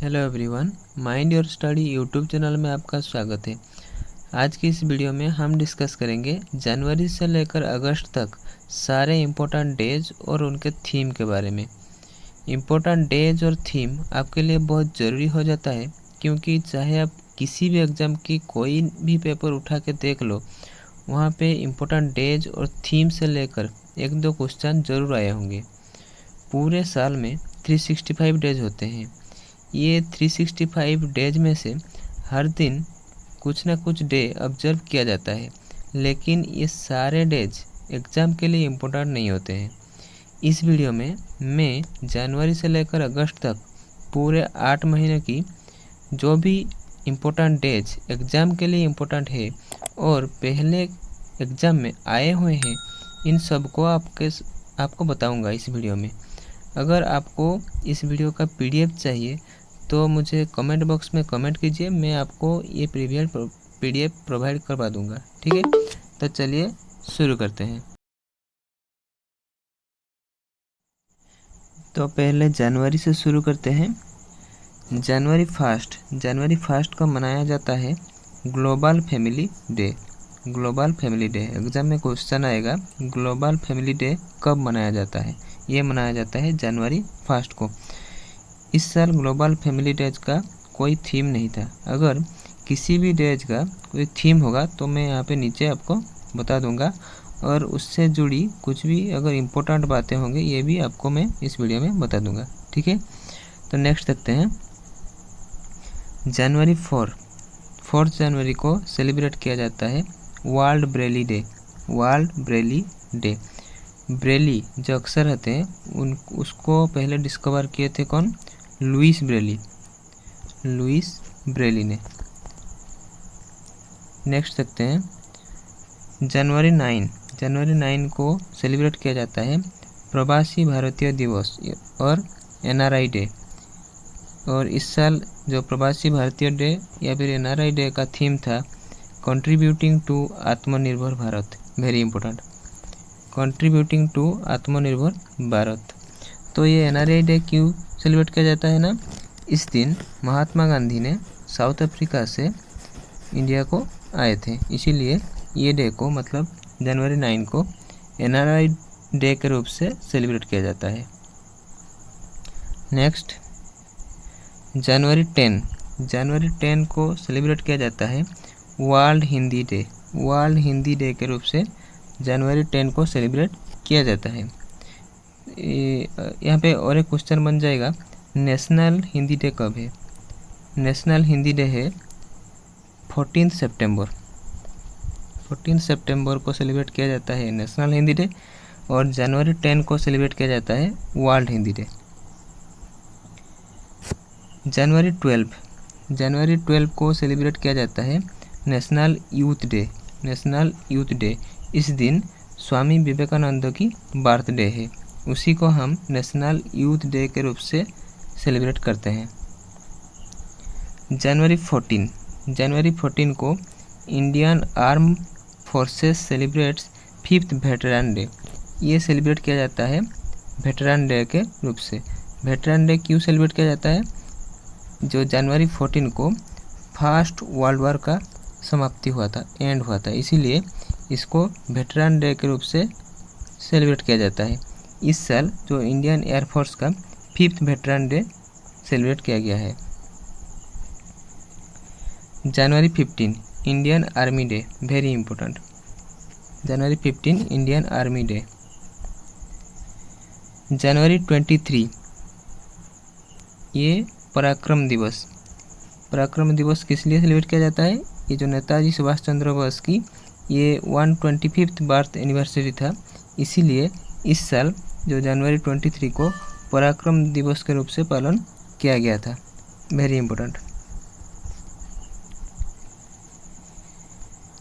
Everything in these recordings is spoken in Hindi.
Hello everyone, mind your study YouTube channel में आपका स्वागत है। आज की इस वीडियो में हम डिस्कस करेंगे जनवरी से लेकर अगस्त तक सारे इम्पोर्टेंट डेज और उनके थीम के बारे में। इम्पोर्टेंट डेज और थीम आपके लिए बहुत ज़रूरी हो जाता है, क्योंकि चाहे आप किसी भी एग्ज़ाम की कोई भी पेपर उठा के देख लो, वहाँ पे इम्पोर्टेंट डेज और थीम से लेकर एक दो क्वेश्चन ज़रूर आए होंगे। पूरे साल में 365 डेज होते हैं। ये 365 डेज में से हर दिन कुछ ना कुछ डे ऑब्जर्व किया जाता है, लेकिन ये सारे डेज एग्ज़ाम के लिए इम्पोर्टेंट नहीं होते हैं। इस वीडियो में मैं जनवरी से लेकर अगस्त तक पूरे 8 महीने की जो भी इम्पोर्टेंट डेज एग्ज़ाम के लिए इम्पोर्टेंट है और पहले एग्ज़ाम में आए हुए हैं, इन सब को आपको बताऊंगा इस वीडियो में। अगर आपको इस वीडियो का PDF चाहिए तो मुझे कमेंट बॉक्स में कमेंट कीजिए, मैं आपको ये PDF प्रोवाइड करवा दूंगा। ठीक है, तो चलिए शुरू करते हैं। तो पहले जनवरी से शुरू करते हैं। जनवरी फर्स्ट को मनाया जाता है global family day. Global family day exam में क्वेश्चन आएगा, ग्लोबल फैमिली डे कब मनाया जाता है? ये मनाया जाता है जनवरी फर्स्ट को। इस साल ग्लोबल फैमिली डेज का कोई थीम नहीं था। अगर किसी भी डेज का कोई थीम होगा तो मैं यहाँ पे नीचे आपको बता दूंगा, और उससे जुड़ी कुछ भी अगर इम्पोर्टेंट बातें होंगी ये भी आपको मैं इस वीडियो में बता दूंगा। ठीक है, तो नेक्स्ट देखते हैं। जनवरी 4 जनवरी को सेलिब्रेट किया जाता है world Braille day. World Braille day, Braille जो अक्षर होते हैं उसको पहले डिस्कवर किए थे कौन? लुइस ब्रेली ने। नेक्स्ट देखते हैं। जनवरी 9 को सेलिब्रेट किया जाता है प्रवासी भारतीय दिवस और NRI डे। और इस साल जो प्रवासी भारतीय डे या फिर NRI डे का थीम था contributing to Atmanirbhar Bharat. Very important, contributing to Atmanirbhar Bharat. तो ये NRI डे क्यों सेलिब्रेट किया जाता है ना? इस दिन महात्मा गांधी ने साउथ अफ्रीका से इंडिया को आए थे, इसीलिए ये डे को मतलब जनवरी 9 को NRI डे के रूप से सेलिब्रेट किया जाता है। नेक्स्ट, जनवरी 10 को सेलिब्रेट किया जाता है world Hindi day. World Hindi day के रूप से जनवरी 10 को सेलिब्रेट किया जाता है। यहाँ पे और एक क्वेश्चन बन जाएगा, नेशनल हिंदी डे कब है? नेशनल हिंदी डे है 14 सितंबर को सेलिब्रेट किया जाता है नेशनल हिंदी डे, और जनवरी 10 को सेलिब्रेट किया जाता है वर्ल्ड हिंदी डे। जनवरी 12 को सेलिब्रेट किया जाता है national youth day. National youth day, इस दिन स्वामी विवेकानंद की बर्थडे है, उसी को हम नेशनल यूथ डे के रूप से सेलिब्रेट करते हैं। जनवरी 14 को Indian arm forces celebrates 5th veteran day. ये सेलिब्रेट किया जाता है वेटरन डे के रूप से। वेटरन डे क्यों सेलिब्रेट किया जाता है? जो जनवरी 14 को फर्स्ट वर्ल्ड वॉर का समाप्ति हुआ था, एंड हुआ था, इसीलिए इसको वेटरन डे के रूप से सेलिब्रेट किया जाता है। इस साल जो इंडियन एयरफोर्स का 5th वेटरन डे सेलिब्रेट किया गया है। जनवरी 15 Indian army day, very important. जनवरी 15 इंडियन आर्मी डे। जनवरी 23 ये पराक्रम दिवस। पराक्रम दिवस किस लिए सेलिब्रेट किया जाता है? ये जो नेताजी सुभाष चंद्र बोस की ये 125th बर्थ एनिवर्सरी था, इसीलिए इस साल जो जनवरी 23 को पराक्रम दिवस के रूप से पालन किया गया था। Very important.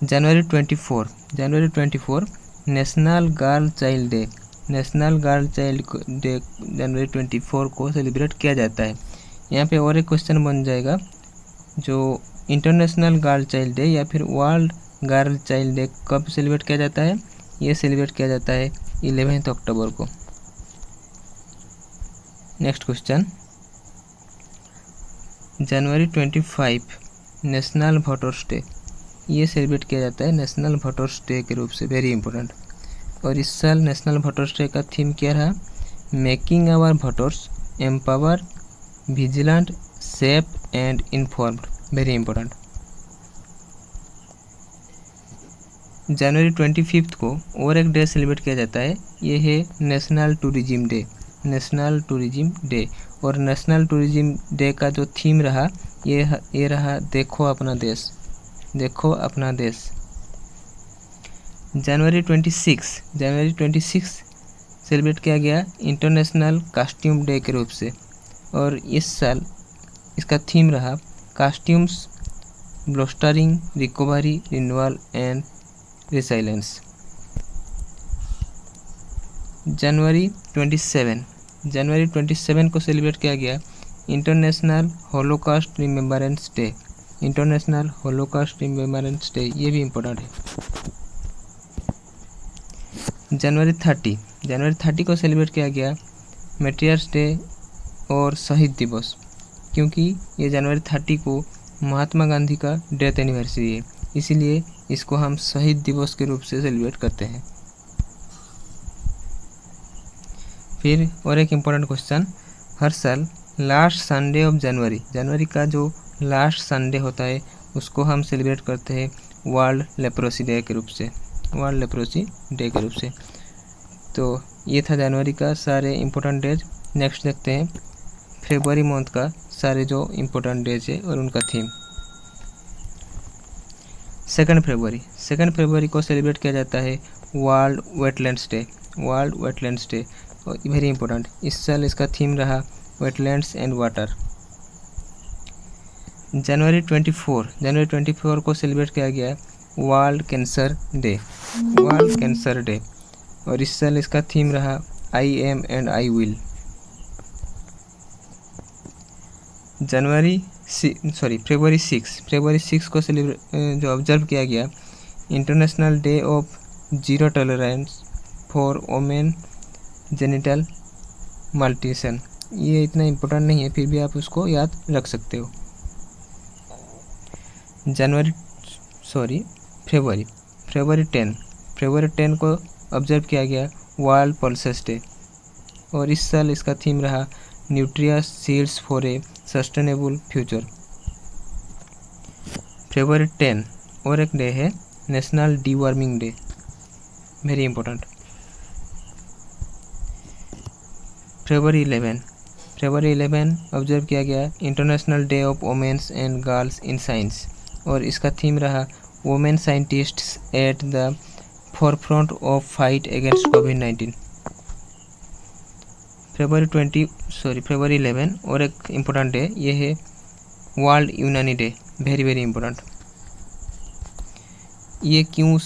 जनवरी 24 national girl child day. National girl child day जनवरी 24 को सेलिब्रेट किया जाता है। यहाँ पे और एक क्वेश्चन बन जाएगा, जो इंटरनेशनल गर्ल चाइल्ड डे या फिर वर्ल्ड गर्ल चाइल्ड डे कब सेलिब्रेट किया जाता है? ये सेलिब्रेट किया जाता है 11 अक्टूबर को। नेक्स्ट क्वेश्चन, जनवरी 25 नेशनल वोटर्स डे, ये सेलिब्रेट किया जाता है नेशनल वोटर्स डे के रूप से, वेरी इंपॉर्टेंट। और इस साल नेशनल वोटर्स डे का थीम क्या रहा? Making our voters empower, vigilant, safe and informed, very important. जनवरी 25 को और एक डे सेलिब्रेट किया जाता है, ये है national tourism day, national tourism day. और नेशनल टूरिज्म डे का जो थीम रहा ये रहा देखो अपना देश, देखो अपना देश। जनवरी 26 सेलिब्रेट किया गया इंटरनेशनल कॉस्ट्यूम डे के रूप से। और इस साल इसका थीम रहा costumes, bolstering, recovery, renewal and resilience. जनवरी 27 को सेलिब्रेट किया गया international holocaust remembrance day, international holocaust remembrance day, ये भी इम्पोर्टेंट है। जनवरी 30 को सेलिब्रेट किया गया मैट्रियर्स डे और शहीद दिवस, क्योंकि ये जनवरी 30 को महात्मा गांधी का डेथ एनिवर्सरी है, इसीलिए इसको हम शहीद दिवस के रूप से सेलिब्रेट करते हैं। फिर और एक इम्पोर्टेंट क्वेश्चन, हर साल लास्ट संडे ऑफ जनवरी का जो लास्ट संडे होता है उसको हम सेलिब्रेट करते हैं वर्ल्ड लेप्रोसी डे के रूप से, वर्ल्ड लेप्रोसी डे के रूप से। तो ये था जनवरी का सारे इम्पोर्टेंट डेज। नेक्स्ट देखते हैं फरवरी मंथ का सारे जो इम्पोर्टेंट डेज है और उनका थीम। 2 फरवरी को सेलिब्रेट किया जाता है world wetlands day, world wetlands day, और वेरी इंपॉर्टेंट। इस साल इसका थीम रहा वेटलैंड्स एंड वाटर। जनवरी 24 को सेलिब्रेट किया गया world cancer day, world cancer day, और इस साल इसका थीम रहा I am and I will. फरवरी 6 को जो ऑब्जर्व किया गया international day of zero tolerance for women genital mutilation. ये इतना इम्पोर्टेंट नहीं है, फिर भी आप उसको याद रख सकते हो। फरवरी 10 को ऑब्जर्व किया गया वर्ल्ड पल्सेस डे, और इस साल इसका थीम रहा nutritious seeds for a sustainable future. फरवरी 10 और एक डे है national deworming day, very important. फरवरी 11 ऑब्जर्व किया गया international day of women's and girls in science, और इसका थीम रहा women scientists at the forefront of fight against कोविड-19। फरवरी 11 और एक इम्पोर्टेंट डे ये है वर्ल्ड यूनानी डे, वेरी वेरी इंपॉर्टेंट। ये क्यों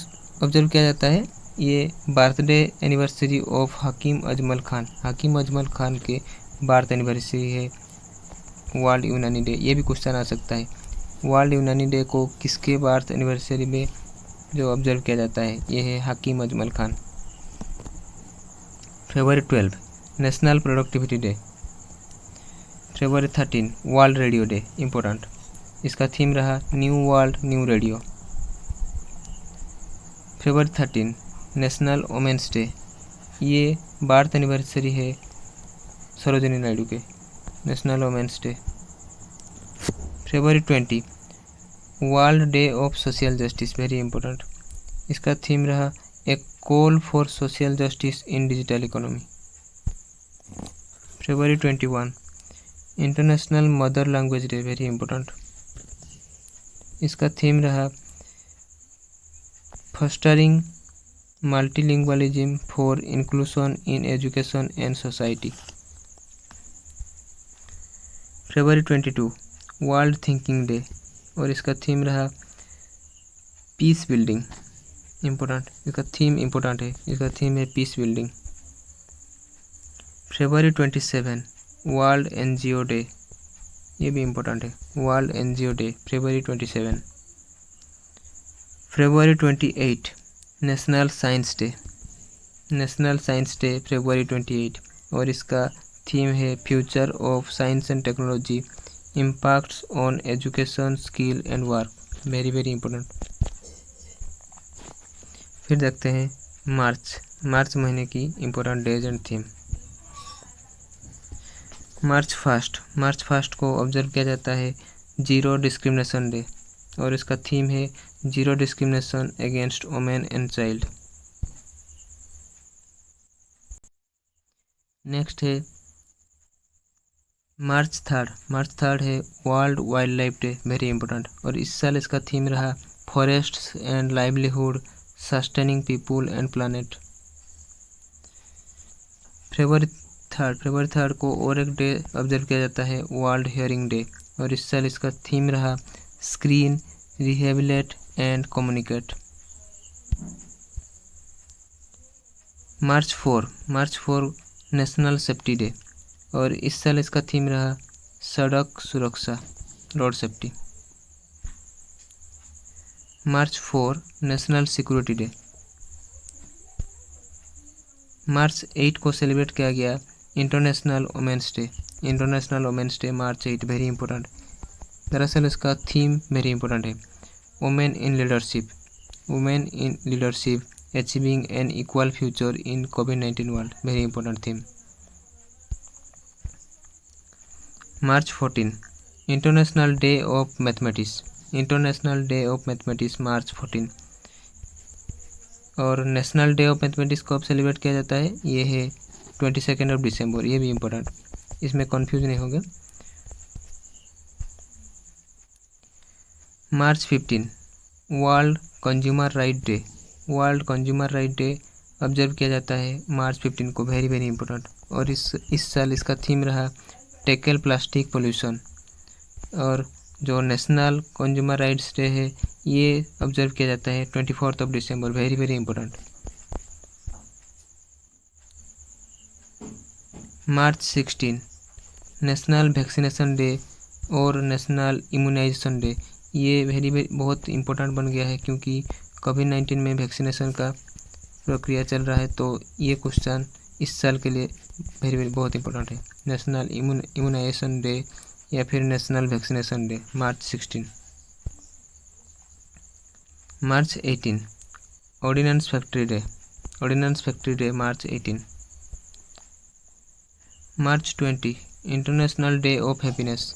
ऑब्जर्व किया जाता है? ये बर्थडे एनिवर्सरी ऑफ हकीम अजमल खान के बर्थ एनिवर्सरी है वर्ल्ड यूनानी डे। ये भी क्वेश्चन आ सकता है, वर्ल्ड यूनानी डे को किसके बर्थ एनिवर्सरी में जो ऑब्जर्व किया जाता है? ये है हकीम अजमल खान। फरवरी 12 नेशनल प्रोडक्टिविटी डे। फरवरी 13 वर्ल्ड रेडियो डे, इम्पोर्टेंट। इसका थीम रहा न्यू वर्ल्ड न्यू रेडियो। फरवरी 13 नेशनल वुमेन्स डे, ये बर्थ एनिवर्सरी है सरोजिनी नायडू के, नेशनल वुमेन्स डे। फरवरी 20 world day of social justice, very important. इसका थीम रहा a call for social justice in digital economy. फरवरी 21 international mother language day, very important. इसका थीम रहा fostering multilingualism for inclusion in education and society. February 22 world thinking day, और इसका थीम रहा पीस बिल्डिंग, इम्पोर्टेंट। इसका थीम इम्पोर्टेंट है, इसका थीम है पीस बिल्डिंग। फरवरी 27 वर्ल्ड एनजीओ डे, ये भी इम्पोर्टेंट है, वर्ल्ड एनजीओ डे फरवरी 27। फरवरी 28 नेशनल साइंस डे, फरवरी 28, और इसका थीम है future of science and technology impacts on education, skill and work, very very important. फिर देखते हैं मार्च महीने की important days and theme. March first को ऑब्जर्व किया जाता है जीरो डिस्क्रिमिनेशन डे, और इसका थीम है zero discrimination against women and child. Next है मार्च थर्ड है world wild life day, very important, और इस साल इसका थीम रहा forests and livelihood, sustaining people and planet. February third को और एक डे ऑब्जर्व किया जाता है वर्ल्ड हियरिंग डे, और इस साल इसका थीम रहा screen, rehabilitate and communicate. March four national safety day, और इस साल इसका थीम रहा सड़क सुरक्षा, रोड सेफ्टी। मार्च 4 नेशनल सिक्योरिटी डे। मार्च 8 को सेलिब्रेट किया गया इंटरनेशनल वुमेन्स डे मार्च 8, वेरी इंपॉर्टेंट। दरअसल इसका थीम वेरी इंपॉर्टेंट है, women in leadership achieving an equal future in कोविड-19 वर्ल्ड, वेरी इंपॉर्टेंट थीम। मार्च 14 इंटरनेशनल डे ऑफ मैथमेटिक्स मार्च 14, और नेशनल डे ऑफ मैथमेटिक्स कब सेलिब्रेट किया जाता है, ये है 22 दिसंबर, ये भी इम्पोर्टेंट, इसमें कंफ्यूज नहीं होगा। मार्च 15 world consumer right day observe किया जाता है मार्च 15 को, वेरी वेरी इंपॉर्टेंट, और इस साल इसका थीम रहा टैकल प्लास्टिक पोल्यूशन। और जो नेशनल कंज्यूमर राइट्स डे है ये ऑब्जर्व किया जाता है 24 दिसंबर, वेरी वेरी इंपॉर्टेंट। मार्च 16 नेशनल वैक्सीनेशन डे और नेशनल इम्यूनाइजेशन डे, ये बहुत इंपॉर्टेंट बन गया है क्योंकि कोविड-19 में वैक्सीनेशन का प्रक्रिया चल रहा है, तो ये क्वेश्चन इस साल के लिए वेरी बहुत इंपॉर्टेंट है। नेशनल इम्यूनाइजेशन डे या फिर नेशनल वैक्सीनेशन डे मार्च 16। मार्च 18 ऑर्डिनेंस फैक्ट्री डे मार्च 18। मार्च 20 international day of happiness,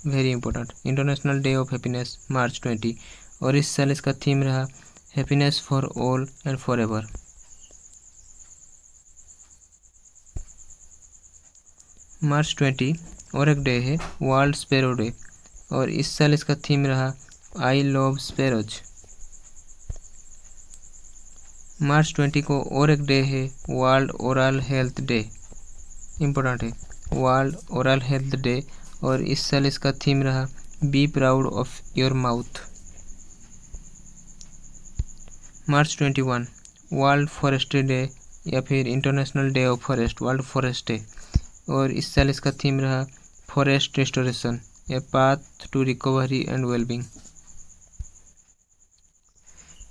very important, international day of happiness मार्च 20, और इस साल इसका थीम रहा happiness for all and forever. मार्च 20 और एक डे है वर्ल्ड स्पैरो डे, और इस साल इसका थीम रहा आई लव स्पैरोज। मार्च 20 को और एक डे है world oral health day, important है, वर्ल्ड ओरल हेल्थ डे, और इस साल इसका थीम रहा be proud of your mouth. March 21 world forestry day या फिर international day of forest, world forest day, और इस साल इसका थीम रहा forest restoration, a path to recovery and wellbeing.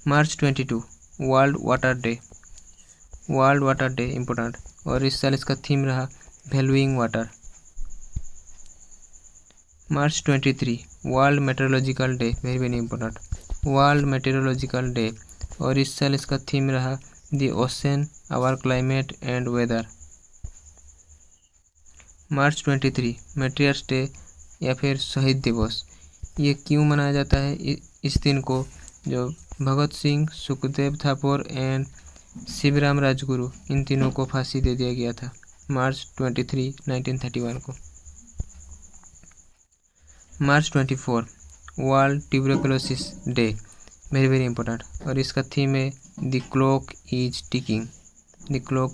March 22 world water day important, और इस साल इसका थीम रहा valuing water. March 23 world meteorological day, very very important, world meteorological day, और इस साल इसका थीम रहा the ocean, our climate and weather. मार्च 23 मैट्रियर्स डे या फिर शहीद दिवस, ये क्यों मनाया जाता है इस दिन को, जो भगत सिंह, सुखदेव थापर एंड शिवराम राजगुरु, इन तीनों को फांसी दे दिया गया था मार्च 23 1931 को। मार्च 24 world tuberculosis day, very very important, और इसका थीम है the clock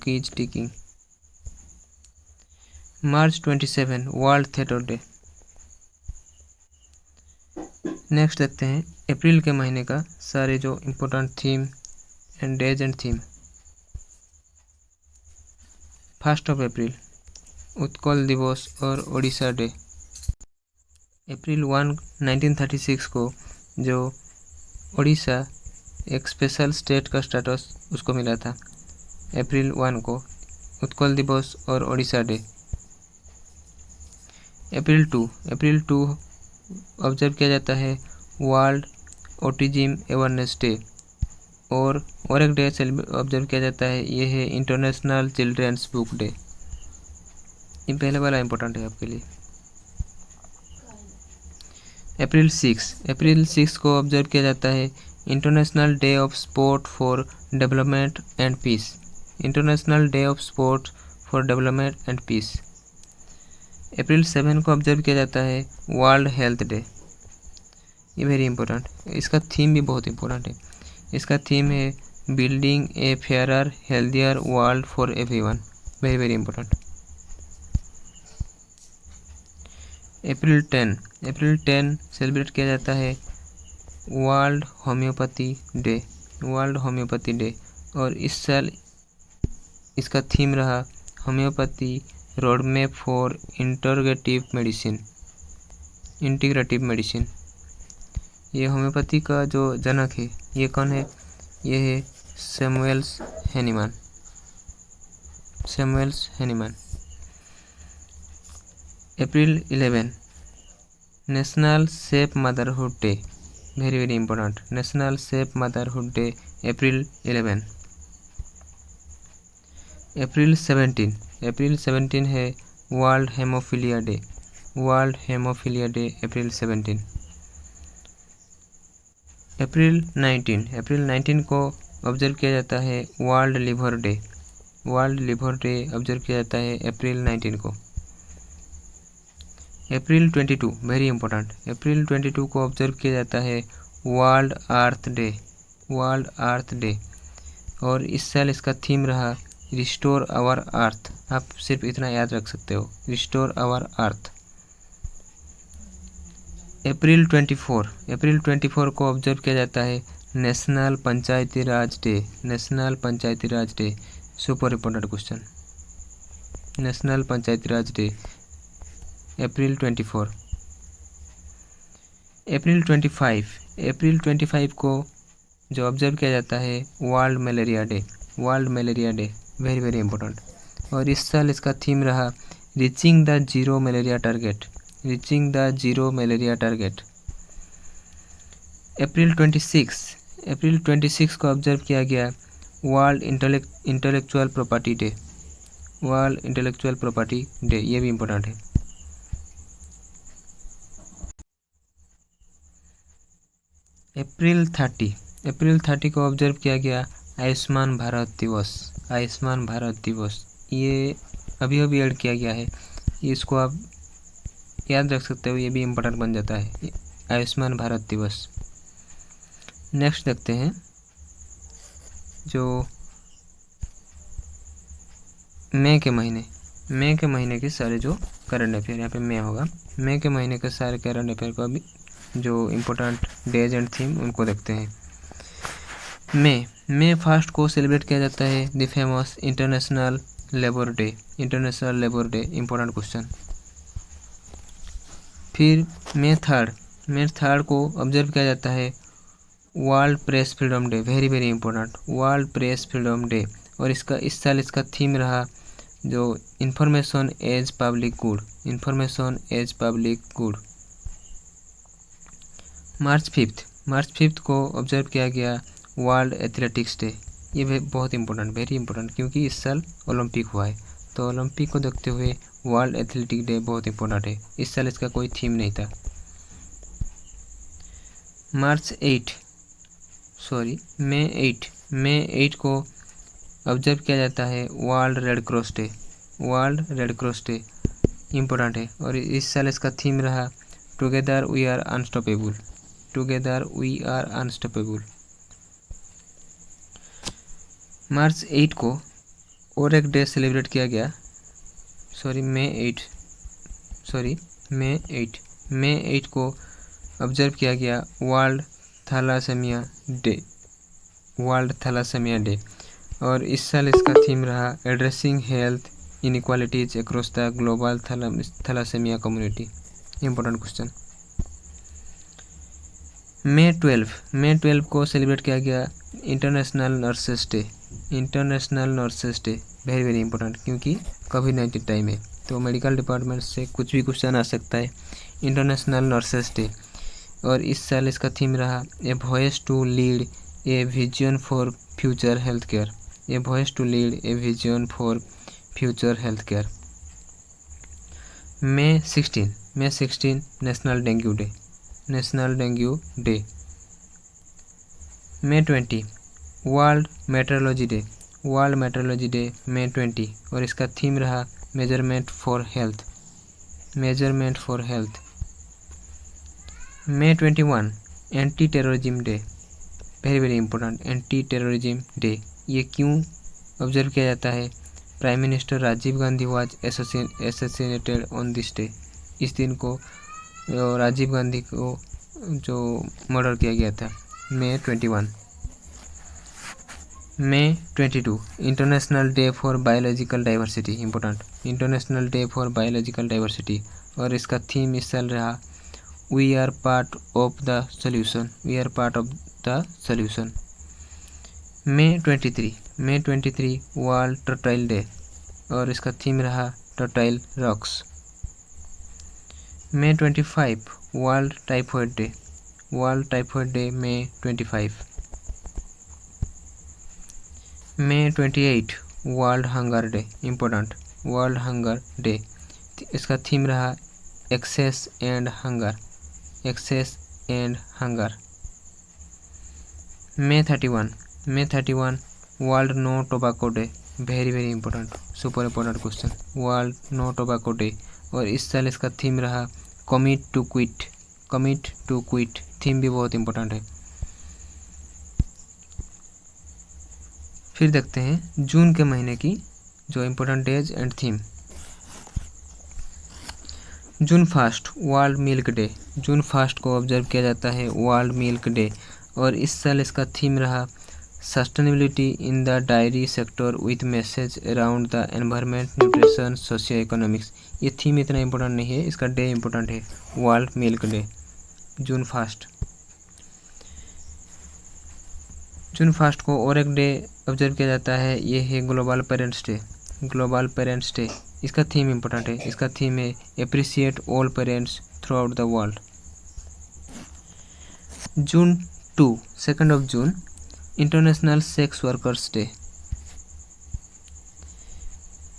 is ticking. March 27 world theatre day. Next देखते हैं अप्रैल के महीने का सारे जो important theme and days and theme. 1 अप्रैल उत्कल दिवस और ओडिशा डे। अप्रैल 1 1936 को जो ओडिशा एक स्पेशल स्टेट का स्टेटस उसको मिला था, अप्रैल 1 को उत्कल दिवस और ओडिशा डे। अप्रैल 2 ऑब्जर्व किया जाता है वर्ल्ड ऑटिज्म अवेयरनेस डे। और एक डे ऑब्जर्व किया जाता है, ये है इंटरनेशनल चिल्ड्रंस बुक डे। ये पहले वाला इम्पोर्टेंट है आपके लिए। अप्रैल 6 को ऑब्जर्व किया जाता है international day of sport for development and peace. International day of sport for development and peace. अप्रैल 7 को ऑब्जर्व किया जाता है वर्ल्ड हेल्थ डे। ये वेरी इंपॉर्टेंट, इसका थीम भी बहुत इंपॉर्टेंट है। इसका थीम है building a fairer healthier world for everyone. Very very important. अप्रैल 10 सेलिब्रेट किया जाता है world homoeopathy day. World homoeopathy day. और इस साल इसका थीम रहा homeopathy road map for integrative medicine. ये होम्योपैथी का जो जनक है ये कौन है? ये है सैमुएल्स हैनीमैन। अप्रैल 11 national safe motherhood day. Very very important, national safe motherhood day अप्रैल 11। अप्रैल 17 है world haemophilia day. World haemophilia day अप्रैल 17। अप्रैल 19 को ऑब्जर्व किया जाता है world liver day. World liver day observe किया जाता है अप्रैल 19 को। अप्रैल 22 वेरी इंपॉर्टेंट, अप्रैल 22 को ऑब्जर्व किया जाता है वर्ल्ड अर्थ डे। वर्ल्ड अर्थ डे। और इस साल इसका थीम रहा रिस्टोर आवर अर्थ। आप सिर्फ इतना याद रख सकते हो, रिस्टोर आवर अर्थ। अप्रैल 24 को ऑब्जर्व किया जाता है national panchayati raj day. National panchayati raj day, super important question. National panchayati raj day अप्रैल 24। अप्रैल 25 को जो ऑब्जर्व किया जाता है world malaria day. World malaria day very very important. और इस साल इसका थीम रहा reaching the zero malaria target. Reaching the zero malaria target. अप्रैल 26 को ऑब्जर्व किया गया world intellectual property day. World intellectual property day, ये भी इंपॉर्टेंट है। अप्रैल 30 को ऑब्जर्व किया गया आयुष्मान भारत दिवस। आयुष्मान भारत दिवस ये अभी अभी ऐड किया गया है, इसको आप याद रख सकते हो, ये भी इम्पोर्टेंट बन जाता है आयुष्मान भारत दिवस। नेक्स्ट देखते हैं जो मई के महीने के सारे जो करंट अफेयर, यहाँ पे मई होगा, मई के महीने के सारे करंट अफेयर को अभी जो इम्पोर्टेंट डेज एंड थीम उनको देखते हैं। मई 1 को सेलिब्रेट किया जाता है the famous international labour day. International labour day important question. फिर मई 3 को ऑब्जर्व किया जाता है world press freedom day. Very very important, world press freedom day. और इस साल इसका थीम रहा जो information as public good. Information as public good. मार्च 5 को ऑब्जर्व किया गया वर्ल्ड एथलेटिक्स डे। ये भी बहुत इंपॉर्टेंट, वेरी इंपॉर्टेंट, क्योंकि इस साल ओलंपिक हुआ है, तो ओलंपिक को देखते हुए वर्ल्ड एथलेटिक डे बहुत इंपॉर्टेंट है। इस साल इसका कोई थीम नहीं था। मई 8 को ऑब्जर्व किया जाता है world red cross day. World red cross day important है। और इस साल इसका थीम रहा together we are unstoppable. Together we are unstoppable. मार्च 8 को और एक डे सेलिब्रेट किया गया, मई 8 को ऑब्जर्व किया गया world thalassaemia day. World thalassaemia day. और इस साल इसका थीम रहा addressing health inequalities across the global thalassaemia community. Important question. मई 12 को सेलिब्रेट किया गया international nurses day. International nurses day very very important, क्योंकि कोविड-19 टाइम है। तो मेडिकल डिपार्टमेंट से कुछ भी क्वेश्चन आ सकता है। इंटरनेशनल नर्सेस डे, और इस साल इसका थीम रहा a voice to lead a vision for future health care. A voice to lead a vision for future health care. May 16 national dengue day, national dengue day. May 20 world metrology day, world metrology day May 20, और इसका थीम रहा measurement for health, measurement for health. May 21 anti terrorism day, very very important, anti terrorism day. ये क्यों ऑब्जर्व किया जाता है? Prime minister Rajiv Gandhi was assassinated on this day. इस दिन को राजीव गांधी को जो मर्डर किया गया था। May 21। May 22 international day for biological diversity, important, international day for biological diversity, और इसका थीम इस साल रहा we are part of the solution, we are part of the solution. May 23 world turtle day, और इसका थीम रहा turtle rocks. May 25 world typhoid day, world typhoid day May 25। May 28 world hunger day, important, world hunger day. इसका थीम रहा access and hunger, access and hunger. May 31 world no tobacco day, very very important, super important question, world no tobacco day, और इस साल इसका थीम रहा commit to quit, commit to quit. Theme भी बहुत इंपॉर्टेंट है। फिर देखते हैं जून के महीने की जो important days and theme. June first world milk day, June first को ऑब्जर्व किया जाता है वर्ल्ड मिल्क डे, और इस साल इसका थीम रहा sustainability in the diary sector with message around the environment, nutrition, socio economics. ये थीम इतना इम्पोर्टेंट नहीं है, इसका डे इम्पोर्टेंट है, world milk day, June first. June first को और एक डे ऑब्जर्व किया जाता है, ये है global parents day, global parents day. इसका थीम इम्पोर्टेंट है, इसका थीम है appreciate all parents throughout the world. जून 2 2nd of June international sex workers day.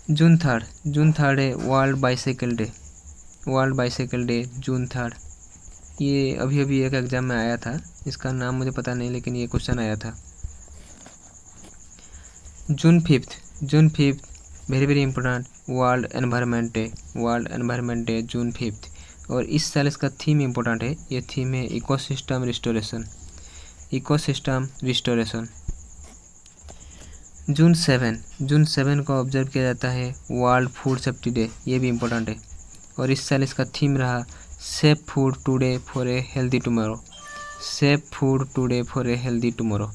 June third है world bicycle day, world bicycle day जून 3। ये अभी अभी एक एग्जाम में आया था, इसका नाम मुझे पता नहीं, लेकिन ये क्वेश्चन आया था। जून 5 very very important, world environment day, world environment day जून 5, और इस साल इसका थीम इम्पोर्टेंट है, ये थीम है इकोसिस्टम रिस्टोरेशन, इकोसिस्टम रिस्टोरेशन। जून 7 को ऑब्जर्व किया जाता है वर्ल्ड फूड सेफ्टी डे, ये भी इम्पोर्टेंट है, और इस साल इसका थीम रहा safe food today for a healthy tomorrow, safe food today for a healthy tomorrow.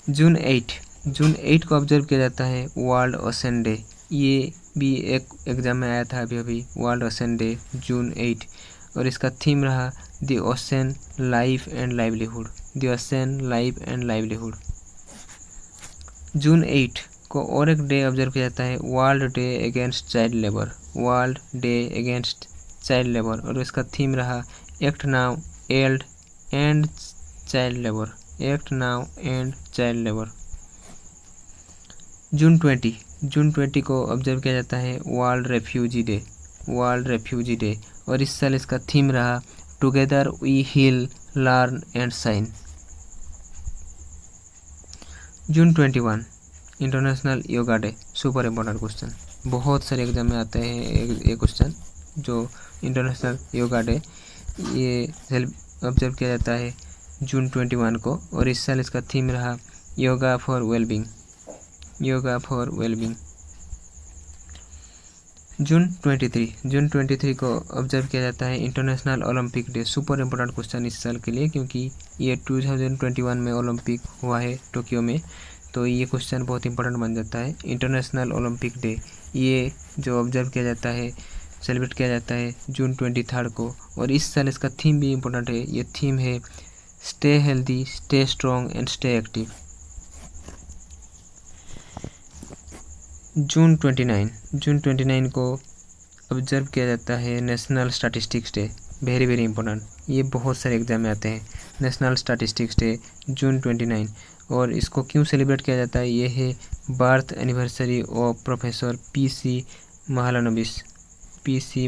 जून 8 को ऑब्जर्व किया जाता है वर्ल्ड ओशन डे, ये भी एक एग्जाम में आया था अभी अभी, वर्ल्ड ओशन डे जून 8, और इसका थीम रहा the ocean life and livelihood, the ocean life and livelihood. जून 8 को और एक डे ऑब्जर्व किया जाता है world day against child labour, world day against child labour, और इसका थीम रहा act now and child labour, act now and child labour. जून 20 को ऑब्जर्व किया जाता है world refugee day, world refugee day, और इस साल इसका थीम रहा together we heal learn and shine. June 21 international yoga day, super important question, बहुत सारे एग्जाम में आते हैं ये क्वेश्चन, जो इंटरनेशनल योगा डे ये ऑब्जर्व किया जाता है जून 21 को, और इस साल इसका थीम रहा yoga for wellbeing, yoga for wellbeing. जून 23 को ऑब्जर्व किया जाता है international Olympic day, super important question इस साल के लिए, क्योंकि ये 2021 में ओलंपिक हुआ है टोक्यो में, तो ये क्वेश्चन बहुत इंपॉर्टेंट बन जाता है। इंटरनेशनल ओलंपिक डे ये जो ऑब्जर्व किया जाता है, सेलिब्रेट किया जाता है जून 23 को, और इस साल इसका थीम भी इम्पोर्टेंट है, ये थीम है stay healthy, stay strong and stay active. जून 29 को ऑब्जर्व किया जाता है national statistics day. Very very important, ये बहुत सारे एग्जाम में आते हैं। नेशनल स्टैटिस्टिक्स डे जून 29, और इसको क्यों सेलिब्रेट किया जाता है? ये है birth anniversary of professor PC.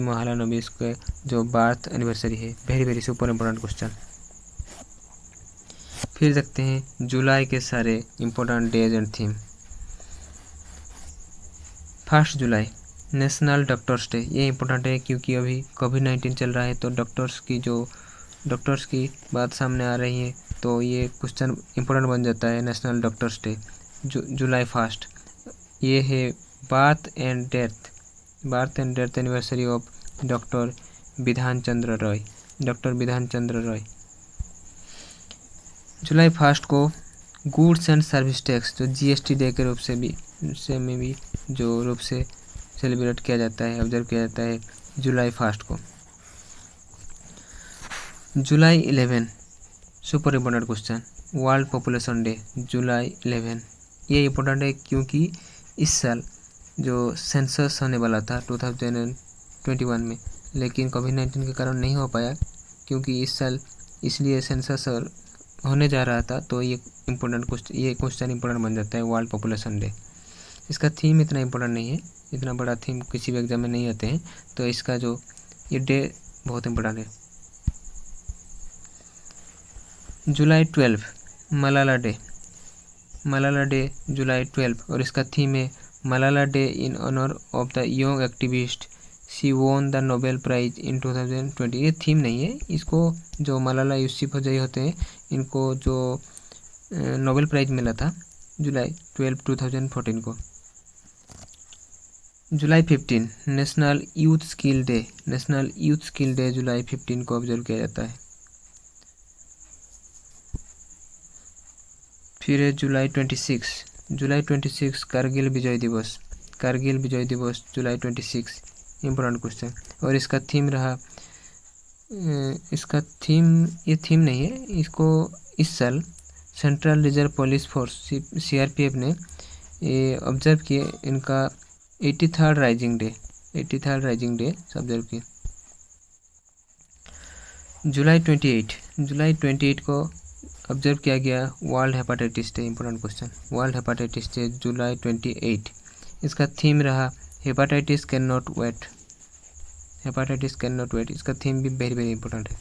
Mahalanobis के जो बर्थ एनिवर्सरी है। Very very super important question. फिर देखते हैं जुलाई के सारे important days and theme. 1 July national doctors day. ये इम्पोर्टेंट है क्योंकि अभी कोविड-19 चल रहा है, तो डॉक्टर्स की बात सामने आ रही है, तो ये क्वेश्चन इम्पोर्टेंट बन जाता है। नेशनल डॉक्टर्स डे जुलाई 1, ये है birth and death anniversary of doctor Bidhan Chandra Roy. जुलाई 1 को गुड्स एंड सर्विस टैक्स जो जीएसटी डे के रूप से भी सेलिब्रेट किया जाता है, ऑब्जर्व किया जाता है जुलाई 1 को। जुलाई 11 super important question, world population day जुलाई 11। ये इम्पोर्टेंट है क्योंकि इस साल जो सेंसस होने वाला था 2021 में, लेकिन कोविड-19 के कारण नहीं हो पाया, क्योंकि इस साल इसलिए सेंसस होने जा रहा था, तो ये क्वेश्चन इम्पोर्टेंट बन जाता है वर्ल्ड पॉपुलेशन डे। इसका थीम इतना इम्पोर्टेंट नहीं है, इतना बड़ा थीम किसी भी एग्जाम में नहीं आते हैं, तो इसका जो ये डे बहुत इम्पोर्टेंट है। जुलाई 12 मलाला डे जुलाई 12, और इसका थीम है Malala day in honour of the young activist, she won the Nobel prize in 2020। ये थीम नहीं है, इसको जो मलाला यूसुफजई होते हैं, इनको जो नोबेल प्राइज मिला था जुलाई 12, 2014 को। जुलाई 15 नेशनल यूथ स्किल डे जुलाई 15 को ऑब्जर्व किया जाता है। फिर है जुलाई 26 कारगिल विजय दिवस जुलाई 26, इम्पोर्टेंट क्वेश्चन। और इसका थीम रहा, ये थीम नहीं है, इसको इस साल central reserve police force CRPF ने ऑब्जर्व किए, इनका 83rd राइजिंग डे ऑब्जर्व किए। जुलाई 28 को ऑब्जर्व किया गया world hepatitis day. Important question, world hepatitis day जुलाई 28। इसका थीम रहा हेपाटाइटिस कैन नॉट वेट। इसका थीम भी वेरी वेरी इंपॉर्टेंट है।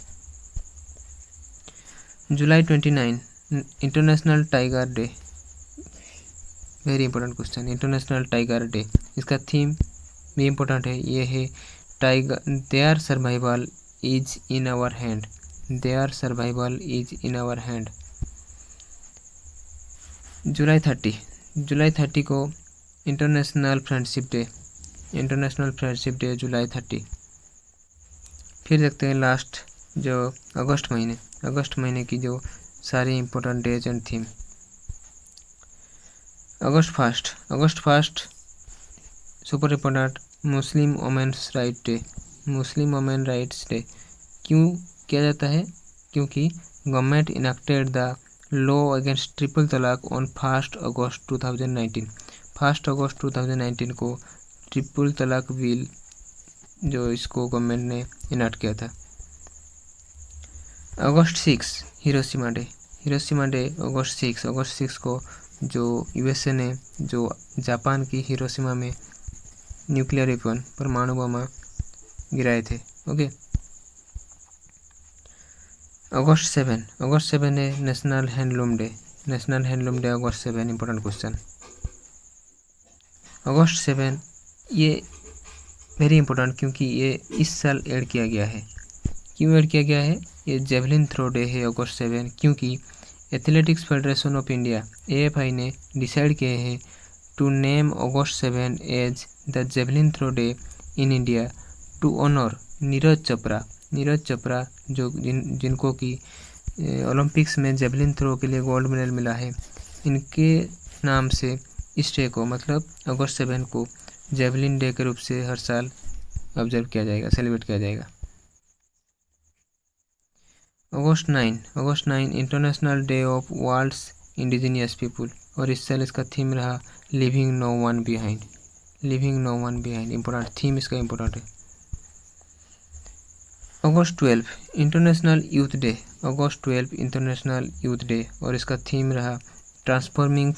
जुलाई 29 international tiger day, very important question, international tiger day. इसका थीम भी इंपॉर्टेंट है, ये है tiger their survival is in our hand. जुलाई 30 को इंटरनेशनल फ्रेंडशिप डे जुलाई 30। फिर देखते हैं लास्ट जो अगस्त महीने की जो सारी important days and theme. August first super important Muslim women's rights day. क्यों किया जाता है? क्योंकि government enacted the law against triple talaq on 1 August 2019 को ट्रिपल तलाक बिल जो इसको गवर्नमेंट ने इनैक्ट किया था। अगस्त 6 हिरोशिमा डे अगस्त 6 को जो यूएसए ने जो जापान की हिरोशिमा में न्यूक्लियर वेपन परमाणु बम गिराए थे। ओके, अगस्त 7 है नेशनल हैंडलूम डे अगस्त 7, इंपॉर्टेंट क्वेश्चन। अगस्त 7 ये वेरी इंपॉर्टेंट क्योंकि ये इस साल ऐड किया गया है। क्यों ऐड किया गया है? ये जेवलिन थ्रो डे है अगस्त 7, क्योंकि athletics federation of India AFI ने डिसाइड किए हैं to name August 7 as the javelin throw day in India to honour Neeraj Chopra जो जिनको कि ओलंपिक्स में जेवलिन थ्रो के लिए गोल्ड मेडल मिला है, इनके नाम से इस डे को मतलब अगस्त 7 को जेवलिन डे के रूप से हर साल ऑब्जर्व किया जाएगा, सेलिब्रेट किया जाएगा। अगस्त 9 international day of world's indigenous people, और इस साल इसका थीम रहा leaving no one behind. Leaving no one behind, important theme इसका इम्पोर्टेंट है। अगस्त 12 इंटरनेशनल यूथ डे, अगस्त 12 इंटरनेशनल यूथ डे, और इसका थीम रहा transforming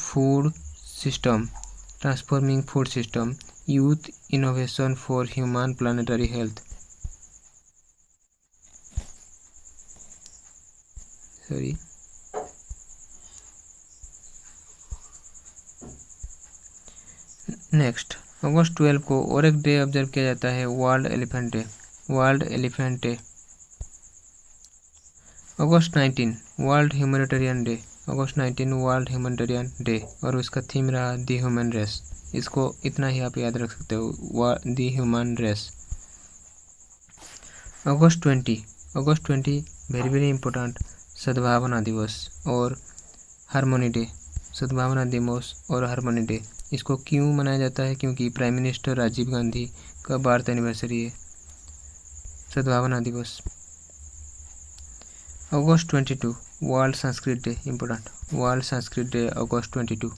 food system youth innovation for human planetary health. Sorry, next अगस्त 12 को और एक डे ऑब्जर्व किया जाता है, world elephant day, world elephant day. अगस्त 19 वर्ल्ड ह्यूमैनिटेरियन डे, अगस्त 19 वर्ल्ड ह्यूमैनिटेरियन डे, और उसका थीम रहा दी ह्यूमन रेस। इसको इतना ही आप याद रख सकते हो, दी ह्यूमन रेस। अगस्त 20 वेरी वेरी इंपॉर्टेंट, सद्भावना दिवस और हारमोनी डे, सद्भावना दिवस और हारमोनी डे। इसको क्यों मनाया जाता है? क्योंकि प्राइम मिनिस्टर राजीव गांधी का बर्थ एनिवर्सरी है, सद्भावना दिवस। अगस्त 22 world Sanskrit day, important, world Sanskrit day अगस्त 22।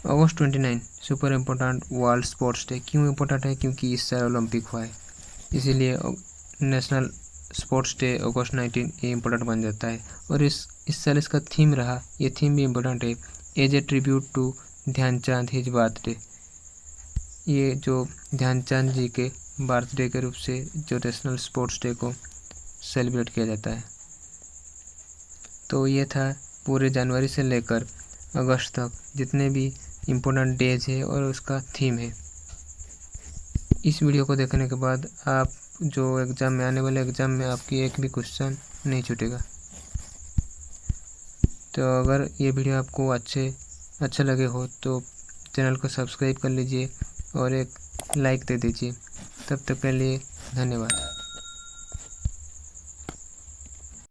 अगस्त 29 super important, world sports day. क्यों इम्पोर्टेंट है? क्योंकि इस साल ओलंपिक हुआ है, इसीलिए नेशनल स्पोर्ट्स डे अगस्त 19 ये इम्पोर्टेंट बन जाता है। और इस साल इसका थीम रहा, ये थीम भी इम्पोर्टेंट है, as a tribute to Dhyan Chand his birthday. ये जो ध्यानचंद जी के बर्थडे के रूप से जो नेशनल स्पोर्ट्स डे को सेलिब्रेट किया जाता है। तो ये था पूरे जनवरी से लेकर अगस्त तक जितने भी इम्पोर्टेंट डेज है और उसका थीम है। इस वीडियो को देखने के बाद आप जो एग्ज़ाम में आने वाले एग्ज़ाम में आपकी एक भी क्वेश्चन नहीं छूटेगा। तो अगर ये वीडियो आपको अच्छा लगे हो तो चैनल को सब्सक्राइब कर लीजिए और एक लाइक दे दीजिए। तब तक के लिए धन्यवाद।